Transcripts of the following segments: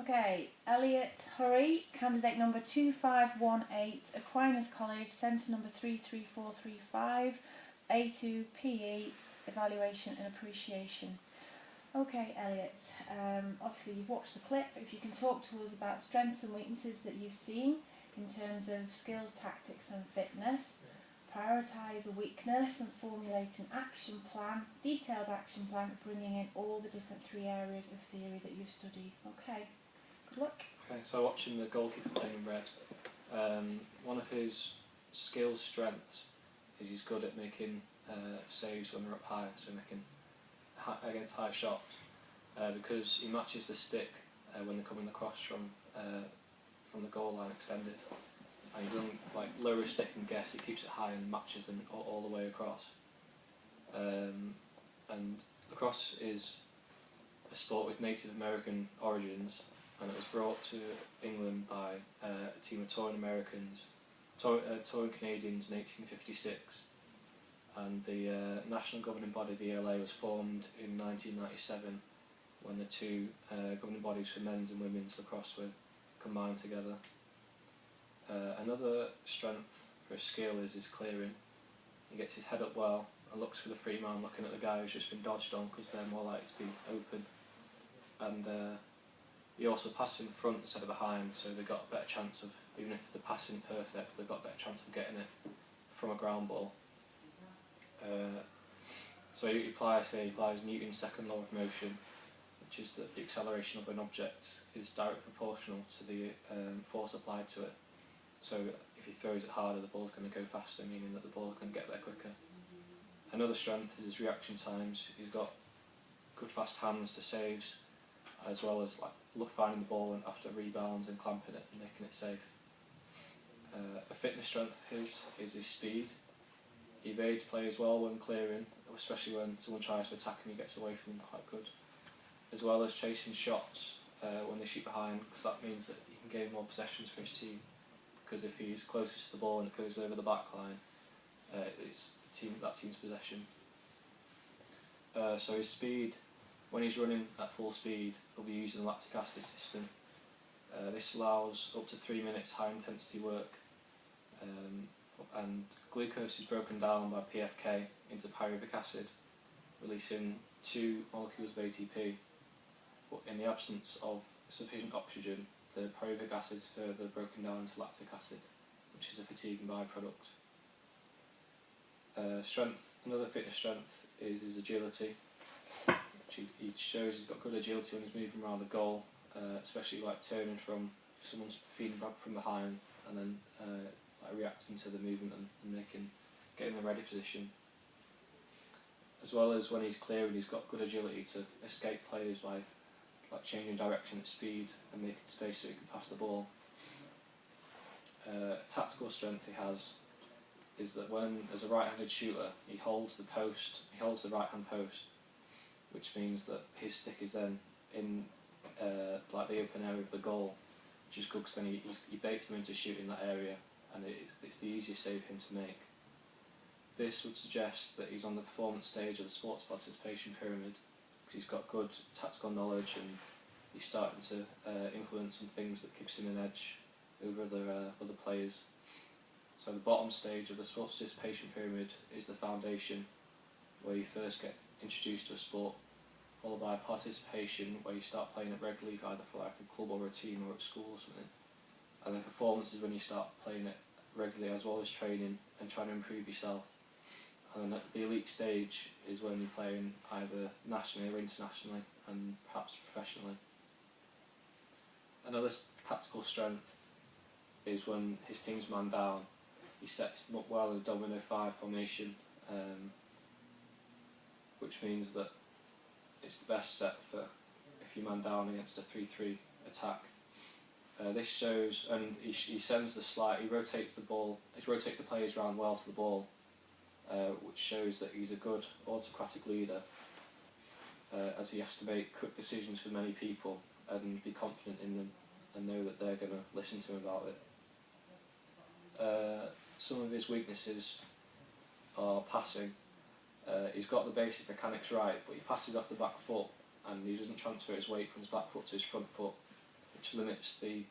Okay, Elliot Hurry, candidate number 2518, Aquinas College, centre number 33435, A2 PE, evaluation and appreciation. Okay, Elliot, obviously you've watched the clip. If you can talk to us about strengths and weaknesses that you've seen in terms of skills, tactics and fitness. Prioritise a weakness and formulate an action plan, detailed action plan, bringing in all the different 3 areas of theory that you've studied. Okay, good luck. Okay, so watching the goalkeeper playing in red, one of his skill strengths is he's good at making saves when they're up high, so making against high shots, because he matches the stick when they're coming across from the goal line extended. And he doesn't lower his stick and guess, he keeps it high and matches them all the way across. And lacrosse is a sport with Native American origins, and it was brought to England by a team of touring Canadians in 1856. And the national governing body, the ELA, was formed in 1997 when the 2 governing bodies for men's and women's lacrosse were combined together. Another strength for his skill is his clearing. He gets his head up well and looks for the free man, looking at the guy who's just been dodged on, because they're more likely to be open. And he also passes in front instead of behind, so they've got a better chance of, even if the pass isn't perfect, they've got a better chance of getting it from a ground ball. So he applies Newton's second law of motion, which is that the acceleration of an object is directly proportional to the force applied to it. So if he throws it harder, the ball's going to go faster, meaning that the ball's going to get there quicker. Another strength is his reaction times. He's got good fast hands to saves, as well as finding the ball after rebounds and clamping it and making it safe. A fitness strength of his is his speed. He evades players well when clearing, especially when someone tries to attack him, he gets away from them quite good. As well as chasing shots when they shoot behind, because that means that he can gain more possessions for his team. Because if he's closest to the ball and it goes over the back line, it's that team's possession. So his speed, when he's running at full speed, he'll be using the lactic acid system. This allows up to 3 minutes high intensity work, and glucose is broken down by PFK into pyruvic acid, releasing 2 molecules of ATP. But in the absence of sufficient oxygen, the pyruvic acid is further broken down into lactic acid, which is a fatiguing byproduct. Another fitness strength is his agility, which he shows he's got good agility when he's moving around the goal, especially turning from someone's feeding back from behind and then reacting to the movement and getting the ready position. As well as when he's clearing, he's got good agility to escape players by changing direction at speed and making space so he can pass the ball. A tactical strength he has is that when, as a right-handed shooter, he holds the right-hand post, which means that his stick is then in the open area of the goal, which is good because then he baits them into shooting that area, and it's the easiest save for him to make. This would suggest that he's on the performance stage of the sports participation pyramid, because he's got good tactical knowledge and he's starting to implement some things that gives him an edge over other players. So the bottom stage of the sports participation pyramid is the foundation, where you first get introduced to a sport, followed by participation, where you start playing it regularly, either for a club or a team or at school or something. And then performance is when you start playing it regularly, as well as training and trying to improve yourself. And then the elite stage is when you're playing either nationally or internationally, and perhaps professionally. Another tactical strength is when his team's man down, he sets them up well in a domino 5 formation, which means that it's the best set for if you're man down against a 3-3 attack. This shows, and he sends the slide, he rotates the players around well to the ball, which shows that he's a good autocratic leader, as he has to make quick decisions for many people and be confident in them and know that they're going to listen to him about it. Some of his weaknesses are passing. He's got the basic mechanics right, but he passes off the back foot and he doesn't transfer his weight from his back foot to his front foot, which limits the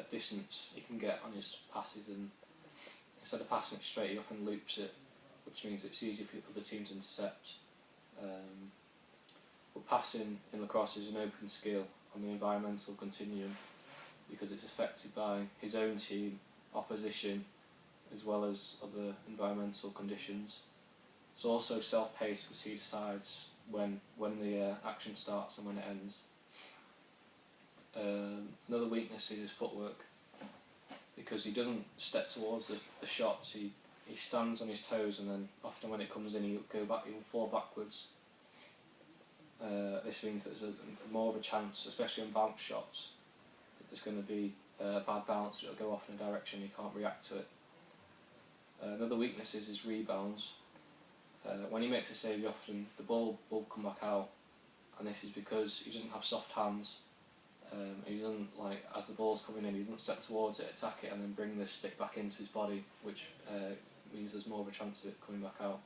distance he can get on his passes, and instead of passing it straight he often loops it, which means it's easier for the other team to intercept. But passing in lacrosse is an open skill on the environmental continuum because it's affected by his own team, opposition, as well as other environmental conditions. It's also self-paced because he decides when the action starts and when it ends. Another weakness is his footwork, because he doesn't step towards the shots. He stands on his toes, and then often when it comes in he'll fall backwards. This means that there's more of a chance, especially on bounce shots, that there's going to be a bad bounce that'll go off in a direction he can't react to it. Another weakness is his rebounds. When he makes a save, often the ball will come back out, and this is because he doesn't have soft hands. He doesn't, as the ball's coming in, he doesn't step towards it, attack it, and then bring the stick back into his body, which means there's more of a chance of it coming back out.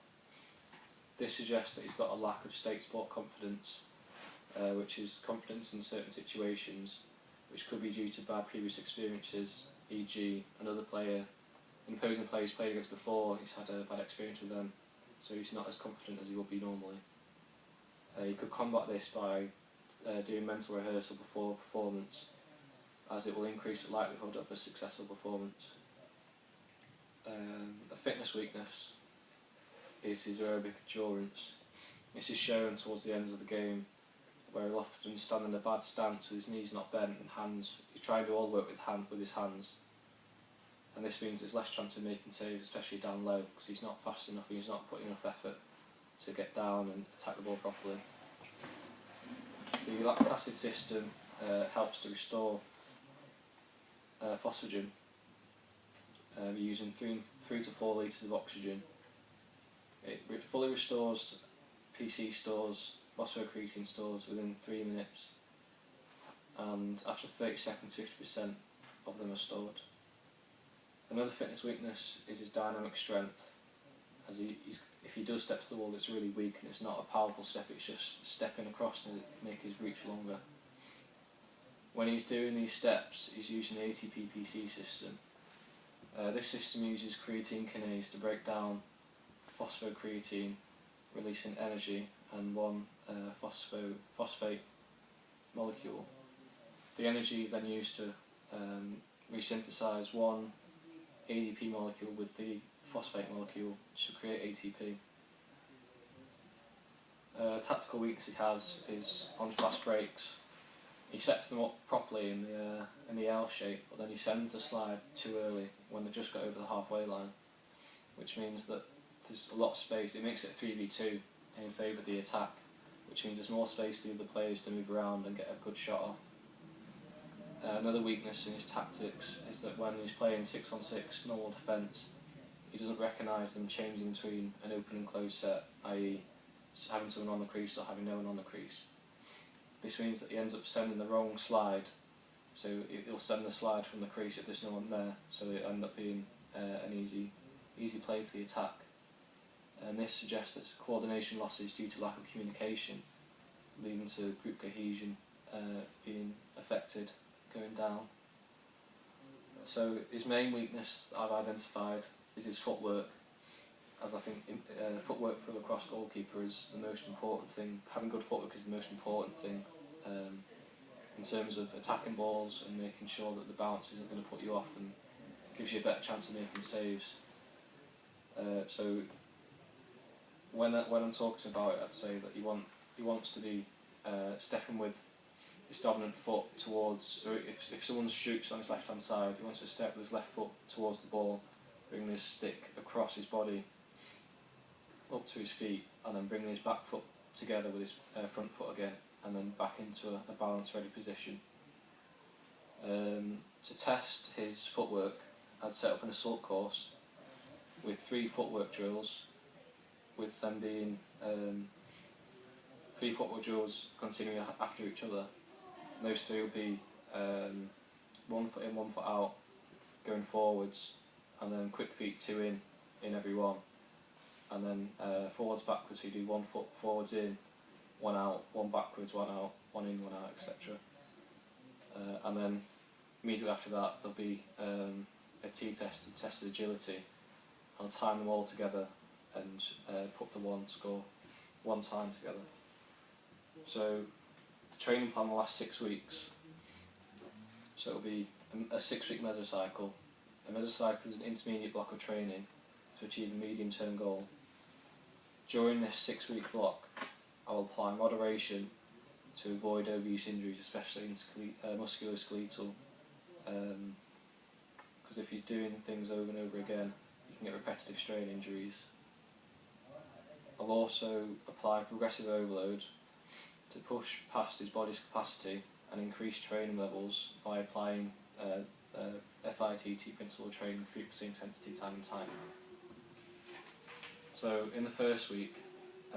This suggests that he's got a lack of state sport confidence, which is confidence in certain situations, which could be due to bad previous experiences, e.g. an opposing player he's played against before, he's had a bad experience with them, so he's not as confident as he would be normally. You could combat this by doing mental rehearsal before performance, as it will increase the likelihood of a successful performance. A fitness weakness is his aerobic endurance. This is shown towards the ends of the game, where he'll often stand in a bad stance with his knees not bent and hands. He's trying to do all the work with his hands, and this means there's less chance of making saves, especially down low, because he's not fast enough and he's not putting enough effort to get down and attack the ball properly. The lactic acid system helps to restore phosphagen, using 3 to 4 litres of oxygen. It fully restores PC stores, phosphocreatine stores within 3 minutes, and after 30 seconds 50% of them are stored. Another fitness weakness is his dynamic strength, as if he does step to the wall it's really weak and it's not a powerful step, it's just stepping across to make his reach longer. When he's doing these steps he's using the ATP-PC system. This system uses creatine kinase to break down phosphocreatine, releasing energy and one phosphate molecule. The energy is then used to resynthesize one ADP molecule with the phosphate molecule to create ATP. Tactical weakness he has is on fast breaks. He sets them up properly in the L shape, but then he sends the slide too early when they've just got over the halfway line, which means that there's a lot of space. It makes it 3v2 in favour of the attack, which means there's more space for the other players to move around and get a good shot off. Another weakness in his tactics is that when he's playing 6-on-6 normal defence, he doesn't recognise them changing between an open and closed set, i.e. having someone on the crease or having no one on the crease. This means that he ends up sending the wrong slide, so he'll send the slide from the crease if there's no one there, so it ends up being an easy play for the attack. And this suggests that coordination losses due to lack of communication, leading to group cohesion being affected, going down. So his main weakness I've identified is his footwork, as I think footwork for a lacrosse goalkeeper is the most important thing. Having good footwork is the most important thing in terms of attacking balls and making sure that the bounce isn't going to put you off and gives you a better chance of making saves. So when I'm talking about it, I'd say that he wants to be stepping with his dominant foot towards, so if someone shoots on his left hand side, he wants to step with his left foot towards the ball, bringing his stick across his body up to his feet, and then bringing his back foot together with his front foot again, and then back into a balance ready position. To test his footwork, I'd set up an assault course with 3 footwork drills, with them being 3 footwork drills continuing after each other. And those 3 will be 1 foot in, 1 foot out, going forwards, and then quick feet 2 in every one, and then forwards, backwards, so you do 1 foot forwards in, 1 out, 1 backwards, 1 out, 1 in, 1 out, etc. and then immediately after that there'll be a T test to test the agility. I'll time them all together and put the one time together. So the training plan will last 6 weeks. So it'll be a 6-week mesocycle. A mesocycle is an intermediate block of training to achieve a medium-term goal. During this 6-week block, I will apply moderation to avoid overuse injuries, especially in musculoskeletal. Because if you're doing things over and over again, you can get repetitive strain injuries. I'll also apply progressive overload to push past his body's capacity and increase training levels by applying FITT principle training, frequency, intensity, time and time. So in the first week,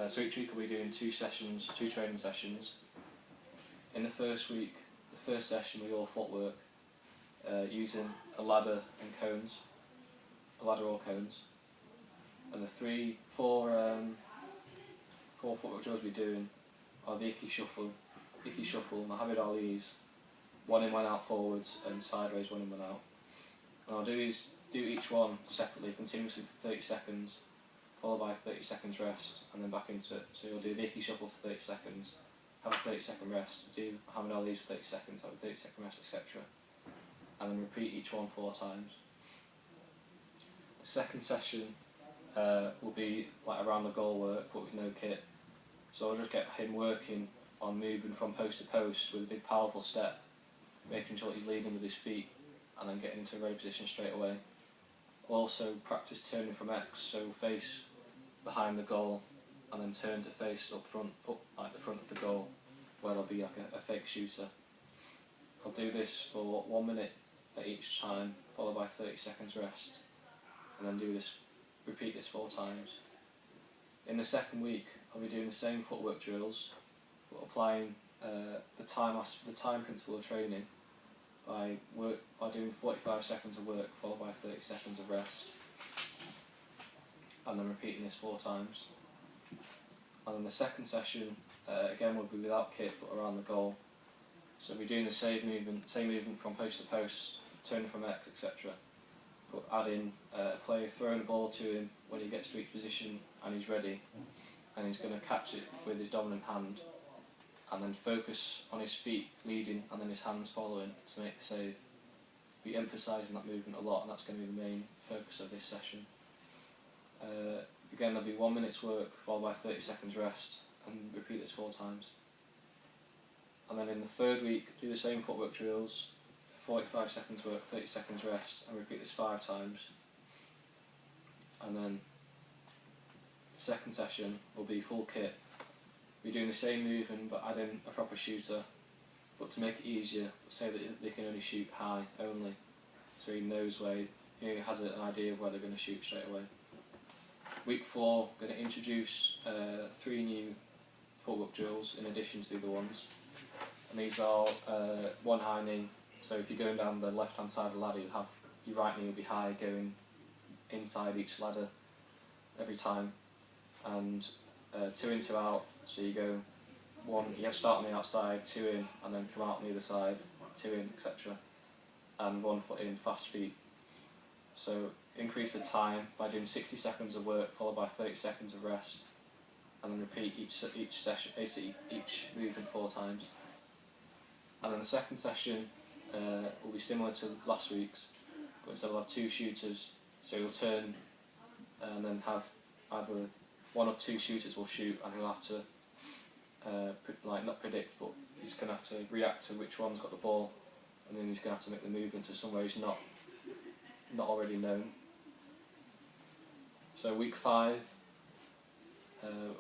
so each week we'll be doing 2 training sessions. In the first week, the first session will be all footwork, using a ladder and cones, a ladder or cones. And the four footwork drills we're doing are the Icky Shuffle, Muhammad Ali's, 1 in, 1 out forwards, and sideways 1 in, 1 out. And I'll do each one separately, continuously for 30 seconds, followed by 30 seconds rest, and then back into it. So you'll do the Icky Shuffle for 30 seconds, have a 30-second rest, do Muhammad Ali's for 30 seconds, have a 30-second rest, etc. And then repeat each one 4 times. The second session will be like around the goal work, but with no kit. So I'll just get him working on moving from post to post with a big powerful step, making sure that he's leading with his feet and then getting into a ready position straight away. I'll also practice turning from X, so we'll face behind the goal and then turn to face up like the front of the goal, where there'll be like a fake shooter. I'll do this for 1 minute at each time, followed by 30 seconds rest, and then repeat this 4 times. In the second week, I'll be doing the same footwork drills, but applying the time principle of training by doing 45 seconds of work followed by 30 seconds of rest, and then repeating this 4 times. And then the second session again will be without kit but around the goal. So we're doing the same movement from post to post, turning from X, etc. But add in a player throwing a ball to him when he gets to each position and he's ready, and he's going to catch it with his dominant hand, and then focus on his feet leading and then his hands following to make the save. We're emphasising that movement a lot, and that's going to be the main focus of this session. Again, there'll be 1 minute's work followed by 30 seconds rest, and repeat this 4 times. And then in the third week, do the same footwork drills, 45 seconds work, 30 seconds rest, and repeat this 5 times. And then the second session will be full kit. We're doing the same movement but adding a proper shooter, but to make it easier, say that they can only shoot high only, so he knows he has an idea of where they're going to shoot straight away. Week 4, we're going to introduce 3 new footwork drills in addition to the other ones, and these are 1 high knee. So if you're going down the left hand side of the ladder, you'll have your right knee will be high, going inside each ladder every time, and 2 in, 2 out. So you go 1, you have to start on the outside, 2 in, and then come out on the other side, 2 in, etc. And 1 foot in, fast feet. So increase the time by doing 60 seconds of work followed by 30 seconds of rest, and then repeat each session, basically each movement 4 times. And then the second session will be similar to last week's, but instead we'll have 2 shooters. So you'll turn and then have either 1 of 2 shooters will shoot, and he'll have to not predict, but he's going to have to react to which one's got the ball, and then he's going to have to make the movement to somewhere he's not already known. So week 5,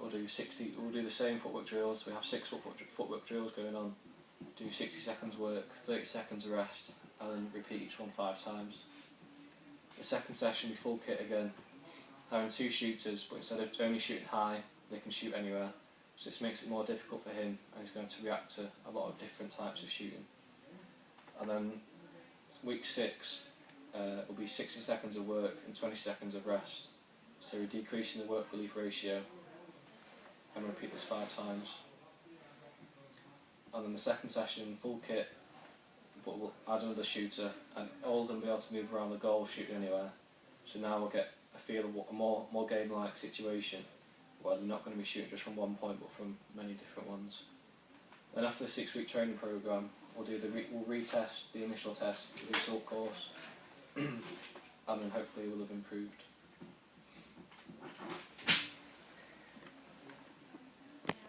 we'll do the same footwork drills. We have 6 footwork drills going on. Do 60 seconds work, 30 seconds rest, and then repeat each one 5 times. The second session will be full kit again, having 2 shooters, but instead of only shooting high, they can shoot anywhere. So this makes it more difficult for him, and he's going to react to a lot of different types of shooting. And then week 6 will be 60 seconds of work and 20 seconds of rest. So we're decreasing the work-relief ratio, and repeat this 5 times. And then the second session, full kit, but we'll add another shooter, and all of them will be able to move around the goal shooting anywhere. So now we'll get a feel of what a more game-like situation, where they're not going to be shooting just from one point, but from many different ones. Then after the 6-week training programme, we'll retest the initial test, the result course, and then hopefully we'll have improved.